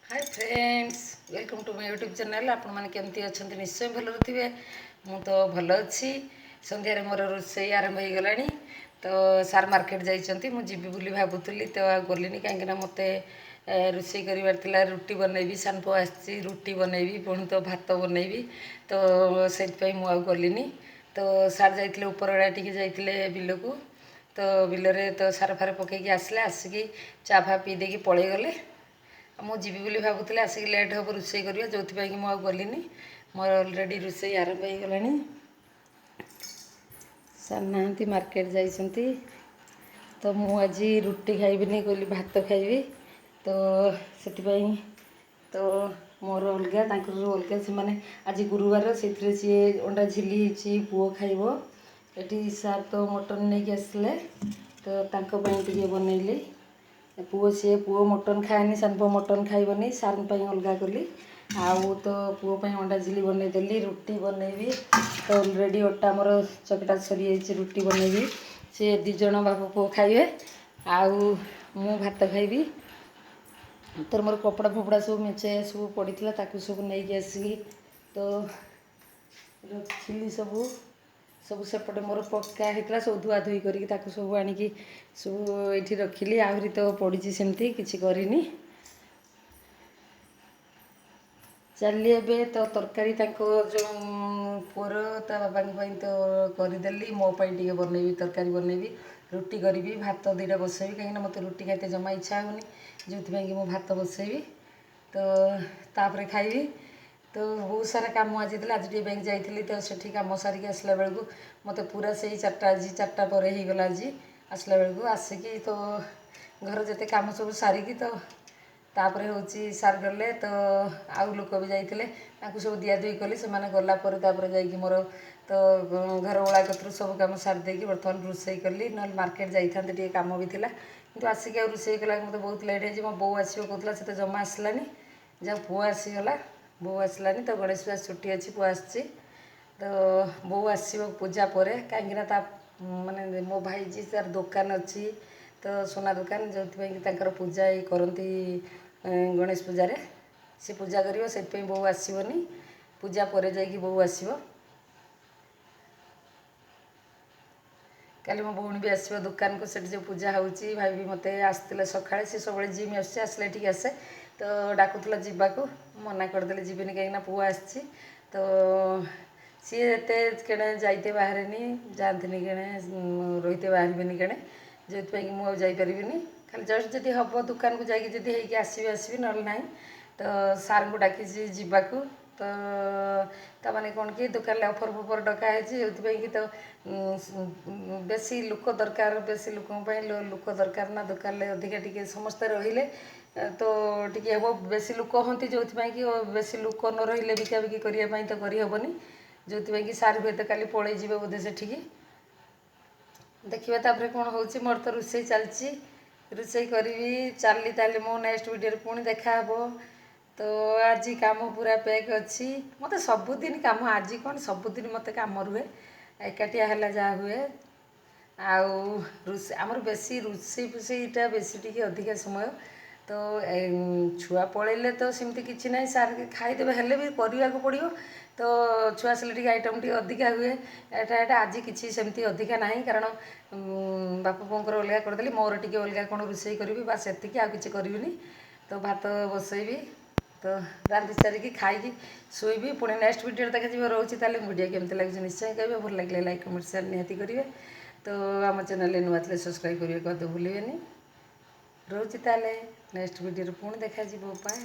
Hi friends, welcome to my YouTube channel. आपण मैंने केमती अच्छा निश्चय भल थे। मु तो भल अच्छी। संध्यारे मोर रोसई आरंभ हो गला। तो सार मार्केट जाइए मुझे बोली भावुली तो गलिनी कहीं मत रोसई कर रुटी बनैबी सान पु आसी रुटी बनैबी पुणी तो भात बनैबी तो से गलिनी। तो सार जाइए उपरड़ा टी जाइए बिल को। तो बिल तो सार फार पकईकि आसले आसिकी चा फा पी देकी पलि गले। ମୁଁ ଯିବି ବୋଲି ଭାବୁଥିଲି ଆସିକି ଲେଟ୍ ହେବ ରୋଷେଇ କରିବା ଯେଉଁଥିପାଇଁ ମୁଁ ଆଉ ଗଲିନି। ମୋର ଅଲରେଡ଼ି ରୋଷେଇ ଆରମ୍ଭ ହେଇଗଲାଣି। ସାର୍ ନାହାନ୍ତି ମାର୍କେଟ ଯାଇଛନ୍ତି। ତ ମୁଁ ଆଜି ରୁଟି ଖାଇବିନି କହିଲି ଭାତ ଖାଇବି। ତ ସେଥିପାଇଁ ତ ମୋର ଅଲଗା ତାଙ୍କର ଅଲଗା। ସେମାନେ ଆଜି ଗୁରୁବାର ସେଥିରେ ସିଏ ଅଣ୍ଡା ଝିଲି ହେଇଛି ପୁଅ ଖାଇବ। ଏଠି ସାର୍ ତ ମଟନ୍ ନେଇକି ଆସିଲେ ତ ତାଙ୍କ ପାଇଁ ଟିକେ ବନେଇଲି। पुओ मटन खाएनि सान पुओ मटन खाइबनी सार अलगा कली। आउ तो पुओ अंडा झिली बनईदेली रुटी बनैबी। तो अलरेडी अटा मोर चकटा सरी जाइए रुटी बनैबी। सी दिज बाप पुओ खाइबे आउ मु भात खाइबी। तो मोर कपड़ा फपड़ा सब मेचे सब पड़ा सब नहीं आसिकी तो रखिली सब सेपटे मोर पक्का होता सब धुआ धुई करके सब आणिकी सब ये रखिली। आहरी तो पड़ी सेमती किसी करनी चली एबे तो तरकारी जो पुअर ता बाबा तो करदेली मोपाई टे बनैबी तरकारी बनैबी रुटी करी भात दुईटा बसैबी कहीं मत रुटी खाते जमा इच्छा होनी जो कि भात बसैबी तो तापर खाइबी। तो बहुत सारा कम आज आज टे बैंक जाइली तो सेठी कम सारिक आसला बेलू मत पूरा से 4टा आज 4टा पर हो गला। आज आसला बेलू आसिकी तो घर जिते कम सब सारिकी तो तापर हूँ सार गले तो आउ लोक भी जाइए सब दिया दुई कली से गलापर जा मोर तो घर ओला कतरू सब कम सारिदेकी बर्तमान रोसई कली ना मार्केट जाइए कम भी था कि आसिक रोसई कला मतलब बहुत लेट हो। मो बो आसो कहला से तो जमा आसलानी जब पुओ आसीगला बो आसलानी तो गणेश पूजा छुट्टी अच्छी पुओ आसी तो बो आसो पूजा पर कहीं माने मो भाई जी तार दुकान अच्छी तो सोना दुकान जो पूजा करती गणेश पूजा से पूजा कर से बो आसबनी पूजा पर जाकि बो आसो। काली मो भौणी भी आसो दुकान को जो पूजा होची भाई भी मत आसते सका सी सब जिम आसले ठीक आसे तो डाकुला जावाक मना करदे जीवन कहीं पुओ आसी तो सी एते केड़े जाइते बाहर जाती केड़े रहीते बाहर केड़े जो मुझे खाली जस्ट जदि हम दुकान को जाकि आसबि आसबि ना ना तो सार को डाकी जावाक तो ताने कौन कि दुकान ऑफर फफर डकाई जो कि तो बेसी लोक दरकार बेसी लोक लोक दरकार ना दुकान अधिका टी समस्ते रहिले तो टी हम बेसी लोक हाँ जो कि बेसी लोक न रही बिकाबिकी करने तो करहबनी जो कि सार हुए तो काली पलि बोधे से देखिए तापर कौन हो मोर तो रोसई चलती रोसई करी चली ताले मो नेक्स्ट वीडियो पुणी देखा तो आज काम पूरा पैक अच्छी मत सबुदिन काम आज कौन सबुदिन मत काम रुहे एकाटिया है जहाँ हुए आमर बेसी रोसई फुसईटा बेसी टी अधिका समय तो छुआ पलैले तो सेमती किसी ना सार खाईदेवे हेल्ले भी करने को पड़ो तो छुआ आसले आइटम टी अधिका हुए एटा आज किसी सेमती अधिका ना कारण बापा बोर अलग करदेली मोर टी अलग कौन रोसई करी बास एतिक आ कि करी तो भात बसैबी तो रांधि सारिकी खाई शोबी पुणी नेक्स्ट वीडियो देखा रोचे ताले वीडियो केमती लगे निश्चय कहे भल लगे लाइक कमेंट शेयर निहाती करेंगे। तो आम चैनल नुआ थे सब्सक्राइब करने को भूलें रोचे ताले नेक्स्ट वीडियो पुणी देखा बाय।